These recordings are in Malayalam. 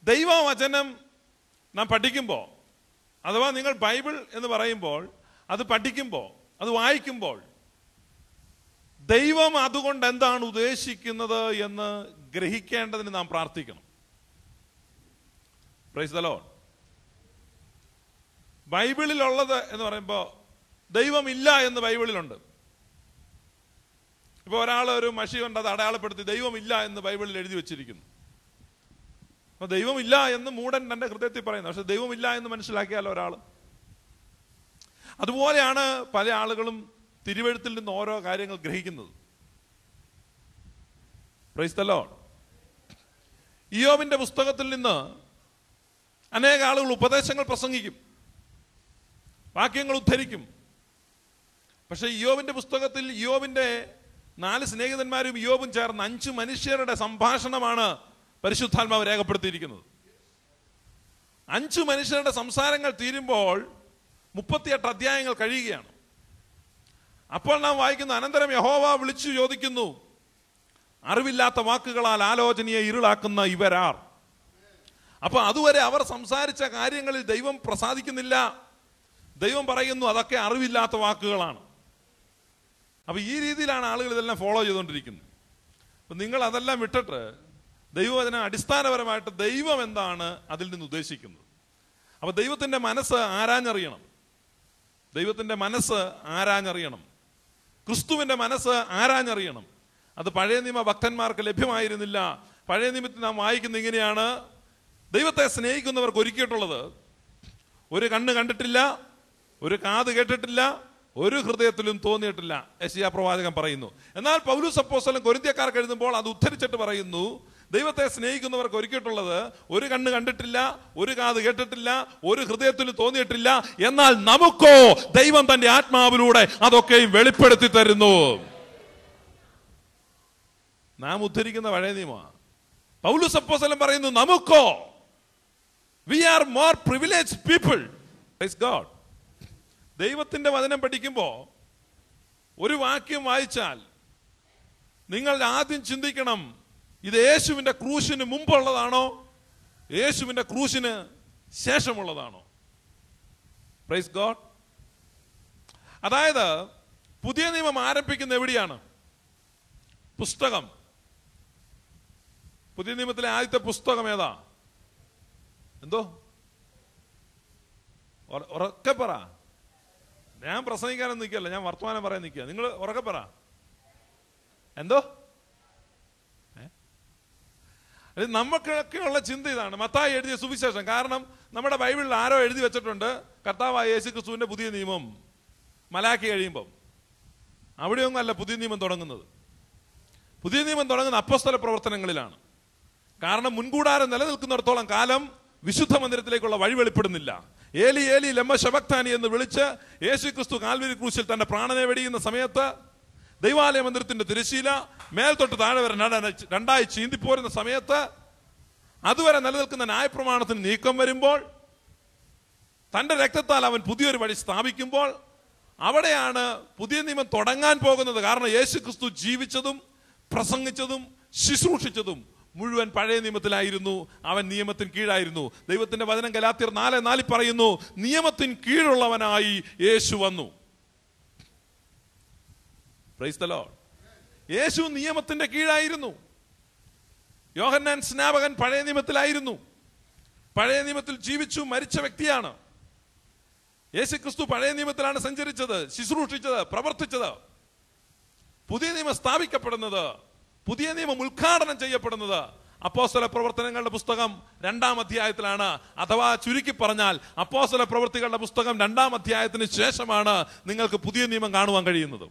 ദൈവവചനം നാം പഠിക്കുമ്പോൾ, അഥവാ നിങ്ങൾ ബൈബിൾ എന്ന് പറയുമ്പോൾ, അത് പഠിക്കുമ്പോൾ, അത് വായിക്കുമ്പോൾ ദൈവം അതുകൊണ്ട് എന്താണ് ഉദ്ദേശിക്കുന്നത് എന്ന് ഗ്രഹിക്കേണ്ടതിന് നാം പ്രാർത്ഥിക്കണം. Price the Lord. ബൈബിളിലുള്ളത് എന്ന് പറയുമ്പോൾ ദൈവമില്ല എന്ന് ബൈബിളിലുണ്ട്. ഇപ്പോൾ ഒരാൾ ഒരു മഷി കൊണ്ട് അത് അടയാളപ്പെടുത്തി ദൈവമില്ല എന്ന് ബൈബിളിൽ എഴുതി വെച്ചിരിക്കുന്നു. അപ്പൊ ദൈവമില്ല എന്ന് മൂടൻ തന്റെ ഹൃദയത്തിൽ പറയുന്നത്. പക്ഷെ ദൈവമില്ല എന്ന് മനസ്സിലാക്കിയാലോ ഒരാൾ. അതുപോലെയാണ് പല ആളുകളും തിരുവെഴുത്തിൽ നിന്ന് ഓരോ കാര്യങ്ങൾ ഗ്രഹിക്കുന്നത്. Praise the Lord. ഇയ്യോബിന്റെ പുസ്തകത്തിൽ നിന്ന് അനേക ആളുകൾ ഉപദേശങ്ങൾ പ്രസംഗിക്കും, വാക്യങ്ങൾ ഉദ്ധരിക്കും. പക്ഷെ ഇയ്യോബിന്റെ പുസ്തകത്തിൽ ഇയ്യോബിന്റെ 4 സ്നേഹിതന്മാരും ഇയ്യോബും ചേർന്ന് 5 മനുഷ്യരുടെ സംഭാഷണമാണ് പരിശുദ്ധാത്മാവ് രേഖപ്പെടുത്തിയിരിക്കുന്നത്. 5 മനുഷ്യരുടെ സംസാരങ്ങൾ തീരുമ്പോൾ 38 അധ്യായങ്ങൾ കഴിയുകയാണ്. അപ്പോൾ നാം വായിക്കുന്നു, അനന്തരം യഹോവ വിളിച്ചു ചോദിക്കുന്നു, അറിവില്ലാത്ത വാക്കുകളാൽ ആലോചനയെ ഇരുളാക്കുന്ന ഇവരാർ. അപ്പൊ അതുവരെ അവർ സംസാരിച്ച കാര്യങ്ങളിൽ ദൈവം പ്രസാദിക്കുന്നില്ല. ദൈവം പറയുന്നു അതൊക്കെ അറിവില്ലാത്ത വാക്കുകളാണ്. അപ്പൊ ഈ രീതിയിലാണ് ആളുകൾ ഇതെല്ലാം ഫോളോ ചെയ്തുകൊണ്ടിരിക്കുന്നത്. അപ്പൊ നിങ്ങൾ അതെല്ലാം വിട്ടിട്ട് ദൈവവചനം അടിസ്ഥാനപരമായിട്ട് ദൈവം എന്താണ് അതിൽ നിന്ന് ഉദ്ദേശിക്കുന്നത്. അപ്പൊ ദൈവത്തിന്റെ മനസ്സ് ആരാഞ്ഞറിയണം. ദൈവത്തിന്റെ മനസ്സ് ആരാഞ്ഞറിയണം. ക്രിസ്തുവിന്റെ മനസ്സ് ആരാഞ്ഞറിയണം. അത് പഴയ നിയമ ഭക്തന്മാർക്ക് ലഭ്യമായിരുന്നില്ല. പഴയ നിയമത്തിൽ നാം വായിക്കുന്ന ഇങ്ങനെയാണ്, ദൈവത്തെ സ്നേഹിക്കുന്നവർക്ക് ഒരുക്കിയിട്ടുള്ളത് ഒരു കണ്ണ് കണ്ടിട്ടില്ല, ഒരു കാത് കേട്ടിട്ടില്ല, ഒരു ഹൃദയത്തിലും തോന്നിയിട്ടില്ല. യെശയ്യാ പ്രവാചകൻ പറയുന്നു. എന്നാൽ പൗലോസ് അപ്പോസ്തലൻ കൊരിന്ത്യക്കാർക്ക് എഴുതുമ്പോൾ അത് ഉദ്ധരിച്ചിട്ട് പറയുന്നു, ദൈവത്തെ സ്നേഹിക്കുന്നവർക്ക് ഒരുക്കിയിട്ടുള്ളത് ഒരു കണ്ണ് കണ്ടിട്ടില്ല, ഒരു കാത് കേട്ടിട്ടില്ല, ഒരു ഹൃദയത്തിലും തോന്നിയിട്ടില്ല. എന്നാൽ നമുക്കോ ദൈവം തന്റെ ആത്മാവിലൂടെ അതൊക്കെയും വെളിപ്പെടുത്തി തരുന്നു. നാം ഉദ്ധരിക്കുന്ന പഴയ നിയമമാണ്. പൗലോസ് അപ്പോസ്തലൻ പറയുന്നു, നമുക്കോ we are more privileged people. Praise God. ദൈവത്തിന്റെ വചനം പഠിക്കുമ്പോൾ ഒരു വാക്യം വായിച്ചാൽ നിങ്ങൾ ആദ്യം ചിന്തിക്കണം, ഇത് യേശുവിന്റെ ക്രൂശിന് മുമ്പുള്ളതാണോ യേശുവിന്റെ ക്രൂശിന് ശേഷമുള്ളതാണോ? Praise God. അതായത് പുതിയ നിയമം ആരംഭിക്കുന്ന എവിടെയാണ്? പുസ്തകം. പുതിയ നിയമത്തിലെ ആദ്യത്തെ പുസ്തകം ഏതാ? എന്തോ ഉറക്കെ പറ. ഞാൻ പ്രസംഗിക്കാനൊന്നും നിൽക്കല്ല, ഞാൻ വർത്തമാനം പറയാൻ നിൽക്കുക. നിങ്ങൾ ഉറക്കെ പറ. എന്തോ നമുക്കൊക്കെയുള്ള ചിന്ത ഇതാണ്, മത്തായി എഴുതിയ സുവിശേഷം. കാരണം നമ്മുടെ ബൈബിളിൽ ആരോ എഴുതി വെച്ചിട്ടുണ്ട്, കർത്താവായ യേശു ക്രിസ്തുവിന്റെ പുതിയ നിയമം മലാക്കി കഴിയുമ്പം. അവിടെയൊന്നും അല്ല പുതിയ നിയമം തുടങ്ങുന്നത്. പുതിയ നിയമം തുടങ്ങുന്ന അപ്പോസ്തല പ്രവർത്തനങ്ങളിലാണ്. കാരണം മുൻകൂടാരം നിലനിൽക്കുന്നിടത്തോളം കാലം വിശുദ്ധ മന്ദിരത്തിലേക്കുള്ള വഴി വെളിപ്പെടുന്നില്ല. ഏലി ഏലി ലമ്മ ശബക്താനി എന്ന് വിളിച്ച് യേശു ക്രിസ്തു കാൽവരി ക്രൂശിൽ തന്റെ പ്രാണനെ വെടിയുന്ന സമയത്ത് ദൈവാലയ മന്ദിരത്തിന്റെ തിരശീല മേൽ തൊട്ട് താഴെ വരെ രണ്ടായി ചീന്തിപ്പോരുന്ന സമയത്ത്, അതുവരെ നിലനിൽക്കുന്ന ന്യായപ്രമാണത്തിന് നീക്കം വരുമ്പോൾ, തന്റെ രക്തത്താൽ അവൻ പുതിയൊരു വഴി സ്ഥാപിക്കുമ്പോൾ, അവിടെയാണ് പുതിയ നിയമം തുടങ്ങാൻ പോകുന്നത്. കാരണം യേശു ക്രിസ്തു ജീവിച്ചതും പ്രസംഗിച്ചതും ശുശ്രൂഷിച്ചതും മുഴുവൻ പഴയ നിയമത്തിലായിരുന്നു. അവൻ നിയമത്തിന് കീഴായിരുന്നു. ദൈവത്തിന്റെ വചനം ഗലാത്യർ 4:4 പറയുന്നു, നിയമത്തിന് കീഴുള്ളവനായി യേശു വന്നു. Price the Lord. യേശു നിയമത്തിന്റെ കീഴായിരുന്നു. യോഹന്നാൻ സ്നാപകൻ പഴയ നിയമത്തിലായിരുന്നു. പഴയ നിയമത്തിൽ ജീവിച്ചു മരിച്ച വ്യക്തിയാണ്. യേശു ക്രിസ്തു പഴയ നിയമത്തിലാണ് സഞ്ചരിച്ചത്, ശുശ്രൂഷിച്ചത്, പ്രവർത്തിച്ചത്. പുതിയ നിയമം സ്ഥാപിക്കപ്പെടുന്നത്, പുതിയ നിയമം ഉദ്ഘാടനം ചെയ്യപ്പെടുന്നത് അപ്പോസ്തല പ്രവർത്തനങ്ങളുടെ പുസ്തകം 2-ാം അധ്യായത്തിലാണ്. അഥവാ ചുരുക്കി പറഞ്ഞാൽ അപ്പോസ്തല പ്രവൃത്തികളുടെ പുസ്തകം 2-ാം അധ്യായത്തിന് ശേഷമാണ് നിങ്ങൾക്ക് പുതിയ നിയമം കാണുവാൻ കഴിയുന്നത്.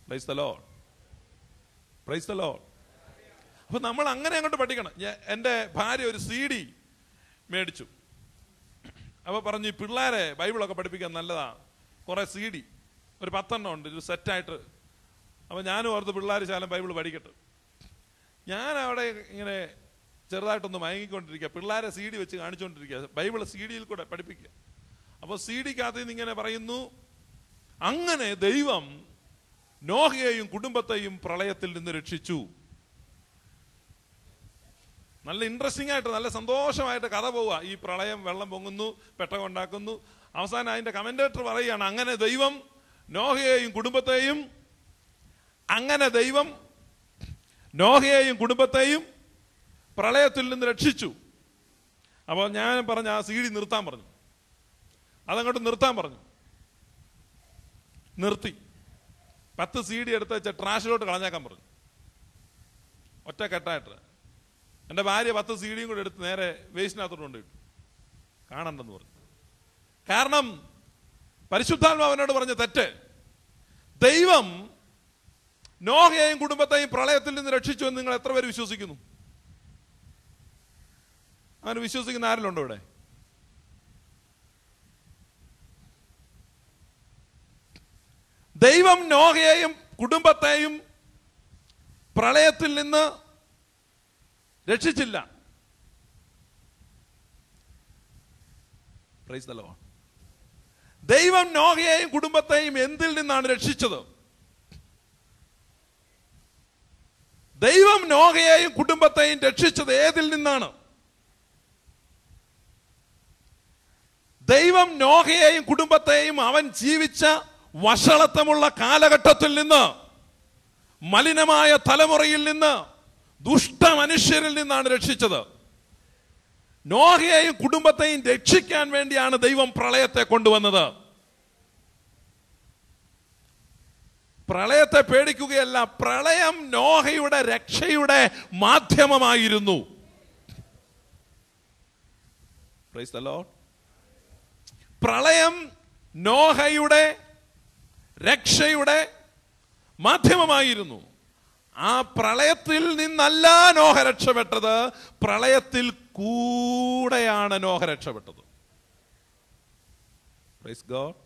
Price the Lord. Price the Lord. അപ്പൊ നമ്മൾ അങ്ങനെ അങ്ങോട്ട് പഠിക്കണം. എൻ്റെ ഭാര്യ ഒരു CD മേടിച്ചു. അപ്പൊ പറഞ്ഞു, ഈ പിള്ളേരെ ബൈബിളൊക്കെ പഠിപ്പിക്കാൻ നല്ലതാ, കുറെ CD ഒരു 10 എണ്ണം ഉണ്ട്, ഒരു സെറ്റായിട്ട്. അപ്പൊ ഞാനും ഓർത്ത് പിള്ളേർ ശാലം ബൈബിൾ പഠിക്കട്ടെ. ഞാൻ അവിടെ ഇങ്ങനെ ചെറുതായിട്ടൊന്ന് മയങ്ങിക്കൊണ്ടിരിക്കുക, പിള്ളേരെ CD വെച്ച് കാണിച്ചുകൊണ്ടിരിക്കുക, ബൈബിൾ CD-യിൽ കൂടെ പഠിപ്പിക്കുക. അപ്പൊ CD-ക്കകത്ത് നിന്ന് ഇങ്ങനെ പറയുന്നു, അങ്ങനെ ദൈവം നോഹയെയും കുടുംബത്തെയും പ്രളയത്തിൽ നിന്ന് രക്ഷിച്ചു. നല്ല ഇൻട്രസ്റ്റിംഗ് ആയിട്ട് നല്ല സന്തോഷമായിട്ട് കഥ പോവുക. ഈ പ്രളയം, വെള്ളം പൊങ്ങുന്നു, പെട്ടകം ഉണ്ടാക്കുന്നു. അവസാനം അതിന്റെ കമന്റേറ്റർ പറയുകയാണ്, അങ്ങനെ ദൈവം നോഹയെയും കുടുംബത്തെയും പ്രളയത്തിൽ നിന്ന് രക്ഷിച്ചു. അപ്പോൾ ഞാൻ പറഞ്ഞ ആ CD നിർത്താൻ പറഞ്ഞു. അതങ്ങോട്ട് നിർത്താൻ പറഞ്ഞു. നിർത്തി. 10 CD എടുത്ത് വെച്ച ട്രാഷിലോട്ട് കളഞ്ഞേക്കാൻ പറഞ്ഞു, ഒറ്റ കെട്ടായിട്ട്. എൻ്റെ ഭാര്യ 10 CD കൂടെ എടുത്ത് നേരെ വേസ്റ്റിനകത്തോട്ട് കൊണ്ടിട്ടു. കാണണ്ടെന്ന് പറഞ്ഞു. കാരണം പരിശുദ്ധാത്മാവിനോട് പറഞ്ഞ തെറ്റ്. ദൈവം നോഹയെയും കുടുംബത്തെയും പ്രളയത്തിൽ നിന്ന് രക്ഷിച്ചു എന്ന് നിങ്ങൾ എത്ര പേര് വിശ്വസിക്കുന്നു? അങ്ങനെ വിശ്വസിക്കുന്ന ആരെങ്കിലും ഉണ്ടോ ഇവിടെ? ദൈവം നോഹയെയും കുടുംബത്തെയും പ്രളയത്തിൽ നിന്ന് രക്ഷിച്ചില്ല. Price the Lord. ദൈവം നോഹയെയും കുടുംബത്തെയും എന്തിൽ നിന്നാണ് രക്ഷിച്ചത്? ദൈവം നോഹയെയും കുടുംബത്തെയും രക്ഷിച്ചത് ഏതിൽ നിന്നാണ്? ദൈവം നോഹയെയും കുടുംബത്തെയും അവൻ ജീവിച്ച വഷളത്വമുള്ള കാലഘട്ടത്തിൽ നിന്ന്, മലിനമായ തലമുറയിൽ നിന്ന്, ദുഷ്ട മനുഷ്യരിൽ നിന്നാണ് രക്ഷിച്ചത്. നോഹയെയും കുടുംബത്തെയും രക്ഷിക്കാൻ വേണ്ടിയാണ് ദൈവം പ്രളയത്തെ കൊണ്ടുവന്നത്. പ്രളയത്തെ പേടിക്കുകയല്ല, പ്രളയം നോഹയുടെ രക്ഷയുടെ മാധ്യമമായിരുന്നു. Price the Lord. പ്രളയം നോഹയുടെ രക്ഷയുടെ മാധ്യമമായിരുന്നു. ആ പ്രളയത്തിൽ നിന്നല്ല നോഹ രക്ഷപ്പെട്ടത്, പ്രളയത്തിൽ കൂടെയാണ് നോഹ രക്ഷപ്പെട്ടത്. Praise God.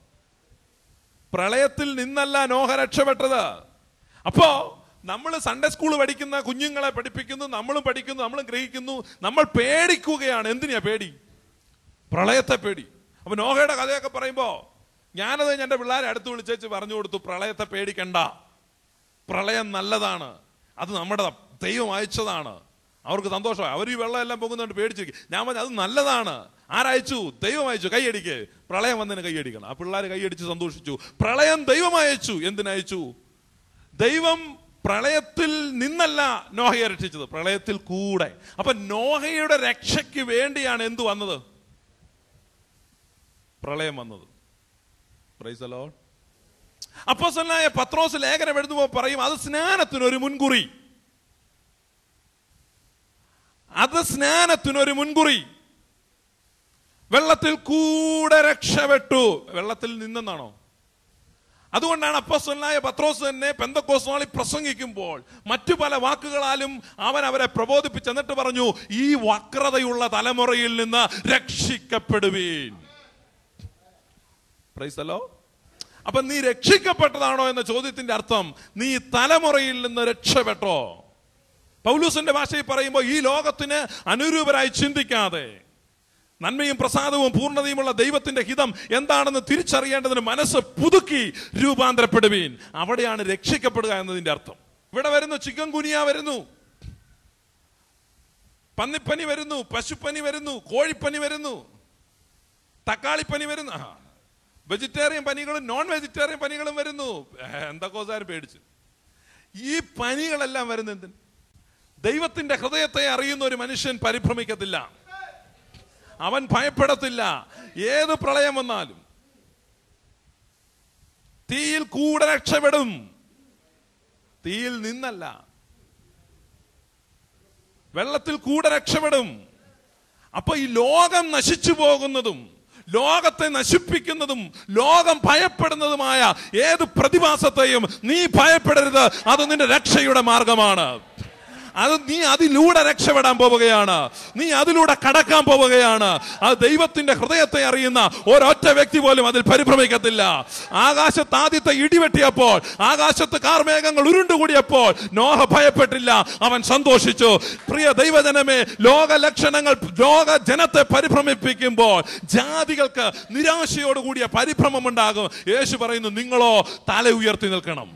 പ്രളയത്തിൽ നിന്നല്ല നോഹ രക്ഷപ്പെട്ടത്. അപ്പോ നമ്മൾ സൺഡേ സ്കൂൾ പഠിക്കുന്ന കുഞ്ഞുങ്ങളെ പഠിപ്പിക്കുന്നു, നമ്മളും പഠിക്കുന്നു, നമ്മളും ഗ്രഹിക്കുന്നു. നമ്മൾ പേടിക്കുകയാണ്. എന്തിനാ പേടി? പ്രളയത്തെ പേടി. അപ്പൊ നോഹയുടെ കഥയൊക്കെ പറയുമ്പോ ഞാനത് എൻ്റെ പിള്ളേരെ അടുത്ത് വിളിച്ചേച്ച് പറഞ്ഞു കൊടുത്തു, പ്രളയത്തെ പേടിക്കണ്ട, പ്രളയം നല്ലതാണ്, അത് നമ്മുടെ ദൈവം അയച്ചതാണ്. അവർക്ക് സന്തോഷമായി. അവർ ഈ വെള്ളം എല്ലാം പോകുന്നതുകൊണ്ട് പേടിച്ചിരിക്കും. ഞാൻ പറഞ്ഞു അത് നല്ലതാണ്. ആരയച്ചു? ദൈവം അയച്ചു. കൈയടിക്ക്. പ്രളയം വന്നതിന് കൈയടിക്കണം. ആ പിള്ളേർ കൈയടിച്ച് സന്തോഷിച്ചു. പ്രളയം ദൈവം അയച്ചു. എന്തിനയച്ചു? ദൈവം പ്രളയത്തിൽ നിന്നല്ല നോഹയെ രക്ഷിച്ചത്, പ്രളയത്തിൽ കൂടെ. അപ്പൊ നോഹയുടെ രക്ഷയ്ക്ക് വേണ്ടിയാണ് എന്ത് വന്നത്? പ്രളയം വന്നത്. Praise the Lord. അപ്പോസ്തലനായ പത്രോസ് ലേഖനം എഴുതുമ്പോൾ പറയും, അത് സ്നാനത്തിനൊരു മുൻകുറി. അത് സ്നാനത്തിനൊരു മുൻകുറി. വെള്ളത്തിൽ കൂടെ രക്ഷപ്പെട്ടു. വെള്ളത്തിൽ നിന്നെന്നാണോ? അതുകൊണ്ടാണ് അപ്പോസ്തലനായ പത്രോസ് തന്നെ പെന്തക്കോസ്ത് നാളിൽ പ്രസംഗിക്കുമ്പോൾ മറ്റു പല വാക്കുകളാലും അവൻ അവരെ പ്രബോധിപ്പിച്ച് എന്നിട്ട് പറഞ്ഞു, ഈ വക്രതയുള്ള തലമുറയിൽ നിന്ന് രക്ഷിക്കപ്പെടുവീൻ. Price the Lord. അപ്പൊ നീ രക്ഷിക്കപ്പെട്ടതാണോ എന്ന ചോദ്യത്തിന്റെ അർത്ഥം, നീ തലമുറയിൽ നിന്ന് രക്ഷപ്പെട്ടോ? പൗലൂസിന്റെ ഭാഷയിൽ പറയുമ്പോൾ, ഈ ലോകത്തിന് അനുരൂപരായി ചിന്തിക്കാതെ നന്മയും പ്രസാദവും പൂർണ്ണതയുമുള്ള ദൈവത്തിന്റെ ഹിതം എന്താണെന്ന് തിരിച്ചറിയേണ്ടതിന് മനസ്സ് പുതുക്കി രൂപാന്തരപ്പെടുവീൻ. അവിടെയാണ് രക്ഷിക്കപ്പെടുക എന്നതിന്റെ അർത്ഥം. ഇവിടെ വരുന്നു ചിക്കൻ ഗുനിയ വരുന്നു, പന്നിപ്പനി വരുന്നു, പശുപ്പനി വരുന്നു, കോഴിപ്പനി വരുന്നു, തക്കാളിപ്പനി വരുന്നു, വെജിറ്റേറിയൻ പനികളും നോൺ വെജിറ്റേറിയൻ പനികളും വരുന്നു. എന്തൊക്കെ പേടിച്ച് ഈ പനികളെല്ലാം വരുന്നത് ദൈവത്തിന്റെ ഹൃദയത്തെ അറിയുന്ന ഒരു മനുഷ്യൻ പരിഭ്രമിക്കത്തില്ല, അവൻ ഭയപ്പെടത്തില്ല. ഏത് പ്രളയം വന്നാലും തീയിൽ കൂടെ രക്ഷപ്പെടും, തീയിൽ നിന്നല്ല, വെള്ളത്തിൽ കൂടെ രക്ഷപ്പെടും. അപ്പൊ ഈ ലോകം നശിച്ചു പോകുന്നതും ലോകത്തെ നശിപ്പിക്കുന്നതും ലോകം ഭയപ്പെടുന്നതുമായ ഏത് പ്രതിഭാസത്തെയും നീ ഭയപ്പെടരുത്. അത് നിന്റെ രക്ഷയുടെ മാർഗമാണ്. അത് നീ അതിലൂടെ രക്ഷപ്പെടാൻ പോവുകയാണ്, നീ അതിലൂടെ കടക്കാൻ പോവുകയാണ്. അത് ദൈവത്തിന്റെ ഹൃദയത്തെ അറിയുന്ന ഒരൊറ്റ വ്യക്തി പോലും അതിൽ പരിഭ്രമിക്കത്തില്ല. ആകാശത്ത് ആദ്യത്തെ ഇടിവെട്ടിയപ്പോൾ, ആകാശത്ത് കാർമേഘങ്ങൾ ഉരുണ്ടുകൂടിയപ്പോൾ നോഹ ഭയപ്പെട്ടില്ല, അവൻ സന്തോഷിച്ചു. പ്രിയ ദൈവജനമേ, ലോക ലക്ഷണങ്ങൾ ലോക ജനത്തെ പരിഭ്രമിപ്പിക്കുമ്പോൾ ജാതികൾക്ക് നിരാശയോടുകൂടിയ പരിഭ്രമം ഉണ്ടാകും. യേശു പറയുന്നു, നിങ്ങളോ തല ഉയർത്തി നിൽക്കണം.